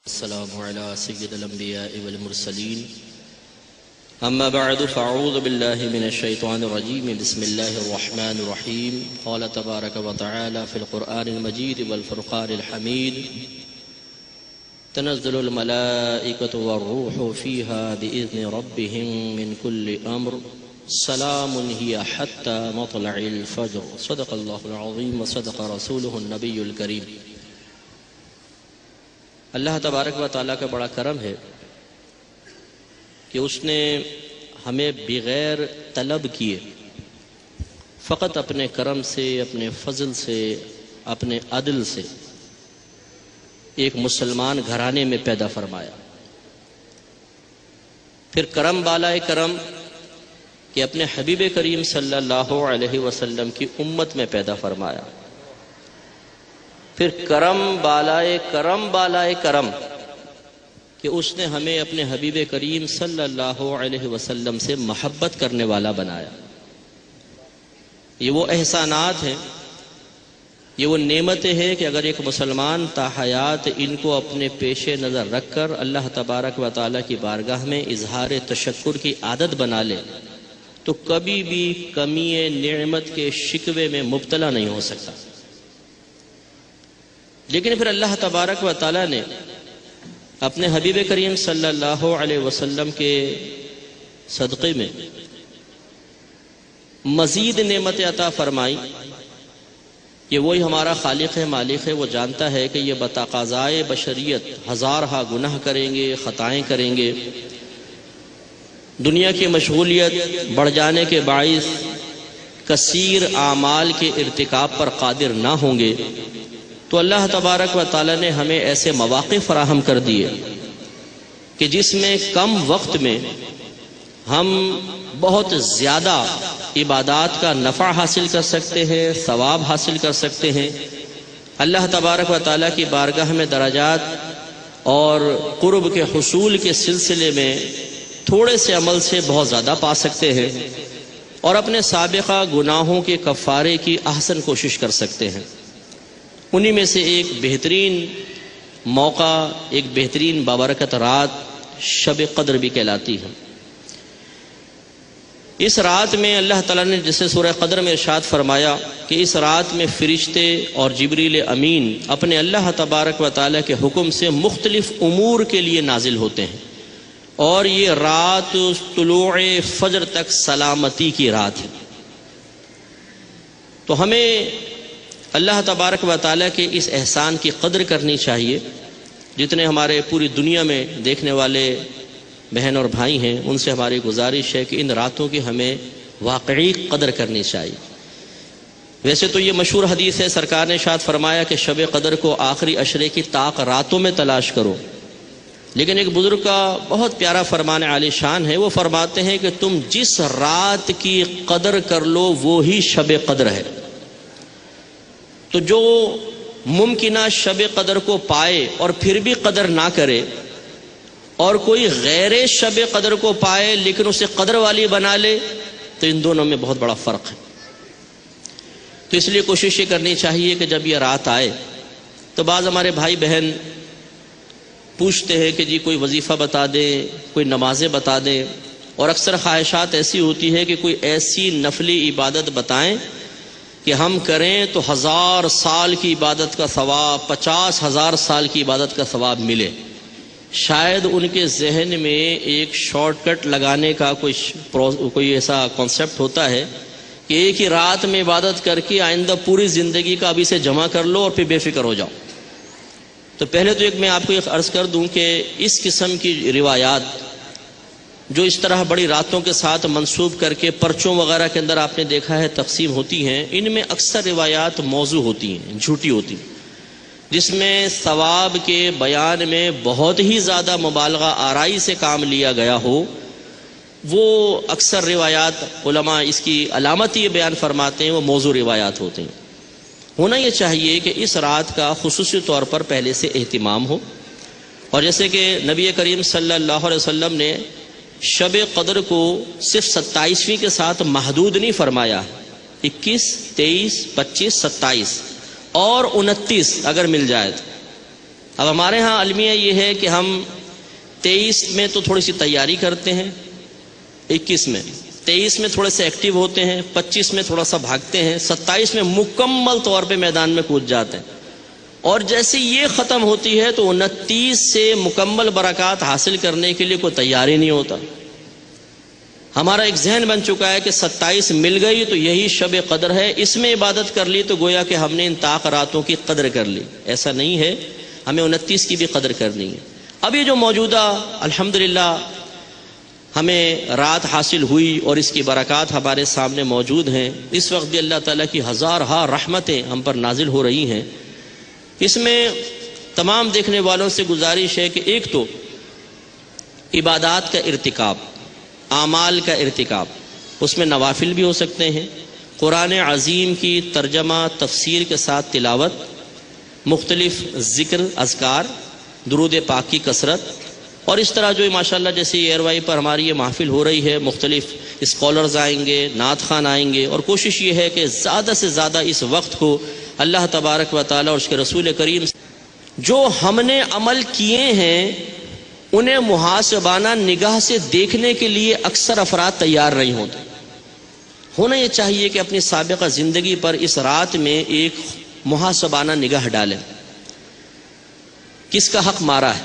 السلام على سيد الأنبياء والمرسلين أما بعد فأعوذ بالله من الشيطان الرجيم بسم الله الرحمن الرحيم قال تبارك وتعالى في القرآن المجيد والفرقان الحميد تنزل الملائكة والروح فيها بإذن ربهم من كل أمر سلام هي حتى مطلع الفجر صدق الله العظيم وصدق رسوله النبي الكريم۔ اللہ تبارک و تعالیٰ کا بڑا کرم ہے کہ اس نے ہمیں بغیر طلب کیے فقط اپنے کرم سے، اپنے فضل سے، اپنے عدل سے ایک مسلمان گھرانے میں پیدا فرمایا۔ پھر کرم بالائے کرم کہ اپنے حبیب کریم صلی اللہ علیہ وسلم کی امت میں پیدا فرمایا۔ پھر کرم بالائے کرم کہ اس نے ہمیں اپنے حبیب کریم صلی اللہ علیہ وسلم سے محبت کرنے والا بنایا۔ یہ وہ احسانات ہیں، یہ وہ نعمتیں ہیں کہ اگر ایک مسلمان تاحیات ان کو اپنے پیش نظر رکھ کر اللہ تبارک و تعالیٰ کی بارگاہ میں اظہار تشکر کی عادت بنا لے تو کبھی بھی کمی نعمت کے شکوے میں مبتلا نہیں ہو سکتا۔ لیکن پھر اللہ تبارک و تعالیٰ نے اپنے حبیب کریم صلی اللہ علیہ وسلم کے صدقے میں مزید نعمت عطا فرمائی کہ وہی ہمارا خالق ہے، مالک ہے، وہ جانتا ہے کہ یہ بتقاضائے بشریت ہزارہا گناہ کریں گے، خطائیں کریں گے، دنیا کی مشغولیت بڑھ جانے کے باعث کثیر اعمال کے ارتکاب پر قادر نہ ہوں گے، تو اللہ تبارک و تعالیٰ نے ہمیں ایسے مواقع فراہم کر دیے کہ جس میں کم وقت میں ہم بہت زیادہ عبادات کا نفع حاصل کر سکتے ہیں، ثواب حاصل کر سکتے ہیں، اللہ تبارک و تعالیٰ کی بارگاہ میں درجات اور قرب کے حصول کے سلسلے میں تھوڑے سے عمل سے بہت زیادہ پا سکتے ہیں، اور اپنے سابقہ گناہوں کے کفارے کی احسن کوشش کر سکتے ہیں۔ انہی میں سے ایک بہترین موقع، ایک بہترین بابرکت رات شب قدر بھی کہلاتی ہے۔ اس رات میں اللہ تعالیٰ نے جسے سورہ قدر میں ارشاد فرمایا کہ اس رات میں فرشتے اور جبریل امین اپنے اللہ تبارک و تعالیٰ کے حکم سے مختلف امور کے لیے نازل ہوتے ہیں، اور یہ رات طلوع فجر تک سلامتی کی رات ہے۔ تو ہمیں اللہ تبارک و تعالیٰ کے اس احسان کی قدر کرنی چاہیے۔ جتنے ہمارے پوری دنیا میں دیکھنے والے بہن اور بھائی ہیں، ان سے ہماری گزارش ہے کہ ان راتوں کی ہمیں واقعی قدر کرنی چاہیے۔ ویسے تو یہ مشہور حدیث ہے، سرکار نے ارشاد فرمایا کہ شب قدر کو آخری عشرے کی طاق راتوں میں تلاش کرو، لیکن ایک بزرگ کا بہت پیارا فرمان عالی شان ہے، وہ فرماتے ہیں کہ تم جس رات کی قدر کر لو وہی شب قدر ہے۔ تو جو ممکنہ شب قدر کو پائے اور پھر بھی قدر نہ کرے، اور کوئی غیر شب قدر کو پائے لیکن اسے قدر والی بنا لے، تو ان دونوں میں بہت بڑا فرق ہے۔ تو اس لیے کوشش یہ کرنی چاہیے کہ جب یہ رات آئے تو بعض ہمارے بھائی بہن پوچھتے ہیں کہ جی کوئی وظیفہ بتا دیں، کوئی نمازیں بتا دیں، اور اکثر خواہشات ایسی ہوتی ہے کہ کوئی ایسی نفلی عبادت بتائیں کہ ہم کریں تو 1000 سال کی عبادت کا ثواب، 50,000 سال کی عبادت کا ثواب ملے۔ شاید ان کے ذہن میں ایک شارٹ کٹ لگانے کا کوئی ایسا کانسیپٹ ہوتا ہے کہ ایک ہی رات میں عبادت کر کے آئندہ پوری زندگی کا ابھی سے جمع کر لو اور پھر بے فکر ہو جاؤ۔ تو پہلے تو میں آپ کو ایک عرض کر دوں کہ اس قسم کی روایات جو اس طرح بڑی راتوں کے ساتھ منسوب کر کے پرچوں وغیرہ کے اندر آپ نے دیکھا ہے تقسیم ہوتی ہیں، ان میں اکثر روایات موضوع ہوتی ہیں، جھوٹی ہوتی ہیں، جس میں ثواب کے بیان میں بہت ہی زیادہ مبالغہ آرائی سے کام لیا گیا ہو۔ وہ اکثر روایات علماء اس کی علامت یہ بیان فرماتے ہیں، وہ موضوع روایات ہوتے ہیں۔ ہونا یہ چاہیے کہ اس رات کا خصوصی طور پر پہلے سے اہتمام ہو، اور جیسے کہ نبی کریم صلی اللہ علیہ وسلم نے شب قدر کو صرف 27ویں کے ساتھ محدود نہیں فرمایا، 21، 23، 25، 27 اور 29 اگر مل جائے تو اب ہمارے ہاں المیہ یہ ہے کہ ہم 23 میں تو تھوڑی سی تیاری کرتے ہیں، 21 میں 23 میں تھوڑے سے ایکٹیو ہوتے ہیں، 25 میں تھوڑا سا بھاگتے ہیں، 27 میں مکمل طور پہ میدان میں کود جاتے ہیں، اور جیسے یہ ختم ہوتی ہے تو 29 سے مکمل برکات حاصل کرنے کے لیے کوئی تیاری نہیں ہوتا۔ ہمارا ایک ذہن بن چکا ہے کہ 27 مل گئی تو یہی شب قدر ہے، اس میں عبادت کر لی تو گویا کہ ہم نے ان طاق راتوں کی قدر کر لی۔ ایسا نہیں ہے، ہمیں 29 کی بھی قدر کرنی ہے۔ اب یہ جو موجودہ الحمدللہ ہمیں رات حاصل ہوئی اور اس کی برکات ہمارے سامنے موجود ہیں، اس وقت بھی اللہ تعالیٰ کی ہزارہا رحمتیں ہم پر نازل ہو رہی ہیں۔ اس میں تمام دیکھنے والوں سے گزارش ہے کہ ایک تو عبادات کا ارتکاب، اعمال کا ارتکاب، اس میں نوافل بھی ہو سکتے ہیں، قرآن عظیم کی ترجمہ تفسیر کے ساتھ تلاوت، مختلف ذکر اذکار، درود پاک کی کثرت، اور اس طرح جو ماشاءاللہ جیسے ایئر وائی پر ہماری یہ محفل ہو رہی ہے، مختلف اسکالرز آئیں گے، نعت خوان آئیں گے، اور کوشش یہ ہے کہ زیادہ سے زیادہ اس وقت کو اللہ تبارک و تعالیٰ اور اس کے رسول کریم جو ہم نے عمل کیے ہیں انہیں محاسبانہ نگاہ سے دیکھنے کے لیے اکثر افراد تیار نہیں ہوتے۔ ہونا یہ چاہیے کہ اپنی سابقہ زندگی پر اس رات میں ایک محاسبانہ نگاہ ڈالیں۔ کس کا حق مارا ہے،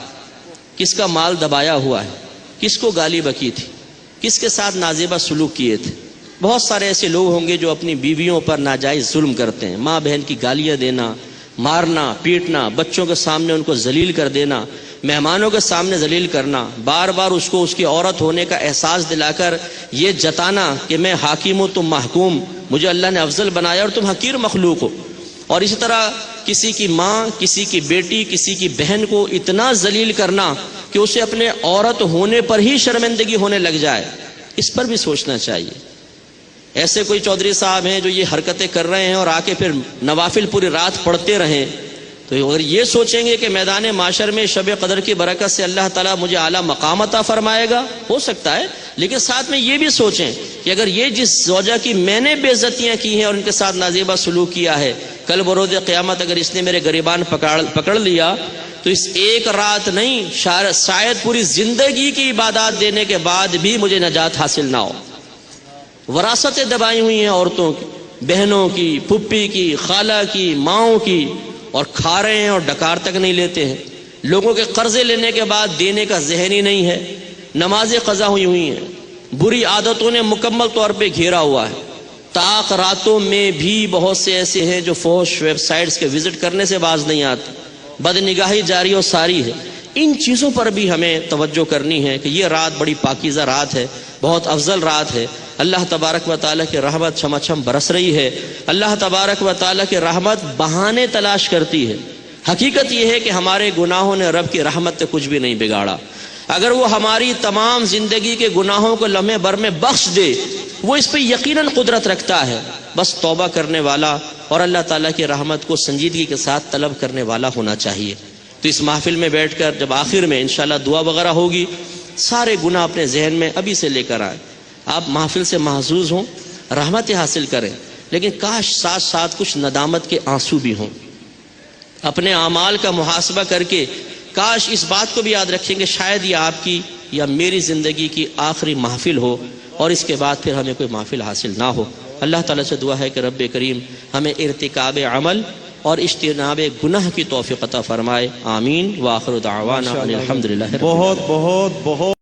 کس کا مال دبایا ہوا ہے، کس کو گالی بکی تھی، کس کے ساتھ نازیبہ سلوک کیے تھے۔ بہت سارے ایسے لوگ ہوں گے جو اپنی بیویوں پر ناجائز ظلم کرتے ہیں، ماں بہن کی گالیاں دینا، مارنا پیٹنا، بچوں کے سامنے ان کو ذلیل کر دینا، مہمانوں کے سامنے ذلیل کرنا، بار بار اس کو اس کی عورت ہونے کا احساس دلا کر یہ جتانا کہ میں حاکم ہوں تم محکوم، مجھے اللہ نے افضل بنایا اور تم حقیر مخلوق ہو۔ اور اسی طرح کسی کی ماں، کسی کی بیٹی، کسی کی بہن کو اتنا ذلیل کرنا کہ اسے اپنے عورت ہونے پر ہی شرمندگی ہونے لگ جائے، اس پر بھی سوچنا چاہیے۔ ایسے کوئی چودھری صاحب ہیں جو یہ حرکتیں کر رہے ہیں اور آ کے پھر نوافل پوری رات پڑھتے رہیں، تو اگر یہ سوچیں گے کہ میدان معاشر میں شب قدر کی برکت سے اللہ تعالیٰ مجھے اعلیٰ مقام عطا فرمائے گا، ہو سکتا ہے، لیکن ساتھ میں یہ بھی سوچیں کہ اگر یہ جس زوجہ کی میں نے بے عزتیاں کی ہیں اور ان کے ساتھ نازیبہ سلوک کیا ہے، کل بروز قیامت اگر اس نے میرے گریبان پکڑ لیا تو اس ایک رات نہیں، شاید پوری زندگی کی عبادات دینے کے بعد بھی مجھے نجات حاصل نہ ہو۔ وراثتیں دبائی ہوئی ہیں عورتوں کی، بہنوں کی، پھپھی کی، خالہ کی، ماؤں کی، اور کھا رہے ہیں اور ڈکار تک نہیں لیتے ہیں۔ لوگوں کے قرضے لینے کے بعد دینے کا ذہن ہی نہیں ہے، نمازیں قضا ہوئی ہیں، بری عادتوں نے مکمل طور پہ گھیرا ہوا ہے۔ طاق راتوں میں بھی بہت سے ایسے ہیں جو فحش ویب سائٹس کے وزٹ کرنے سے باز نہیں آتے، بد نگاہی جاری و ساری ہے۔ ان چیزوں پر بھی ہمیں توجہ کرنی ہے کہ یہ رات بڑی پاکیزہ رات ہے، بہت افضل رات ہے۔ اللہ تبارک و تعالیٰ کی رحمت چھم چھم برس رہی ہے۔ اللہ تبارک و تعالیٰ کی رحمت بہانے تلاش کرتی ہے۔ حقیقت یہ ہے کہ ہمارے گناہوں نے رب کی رحمت سے کچھ بھی نہیں بگاڑا۔ اگر وہ ہماری تمام زندگی کے گناہوں کو لمحے بھر میں بخش دے، وہ اس پہ یقیناً قدرت رکھتا ہے، بس توبہ کرنے والا اور اللہ تعالیٰ کی رحمت کو سنجیدگی کے ساتھ طلب کرنے والا ہونا چاہیے۔ تو اس محفل میں بیٹھ کر جب آخر میں انشاءاللہ دعا وغیرہ ہوگی، سارے گناہ اپنے ذہن میں ابھی سے لے کر آئیں۔ آپ محفل سے محظوظ ہوں، رحمتیں حاصل کریں، لیکن کاش ساتھ ساتھ کچھ ندامت کے آنسو بھی ہوں۔ اپنے اعمال کا محاسبہ کر کے کاش اس بات کو بھی یاد رکھیں کہ شاید یہ آپ کی یا میری زندگی کی آخری محفل ہو اور اس کے بعد پھر ہمیں کوئی محفل حاصل نہ ہو۔ اللہ تعالیٰ سے دعا ہے کہ رب کریم ہمیں ارتکاب عمل اور اجتناب گناہ کی توفیق عطا فرمائے۔ آمین۔ وآخر دعوانا الحمدللہ۔ بہت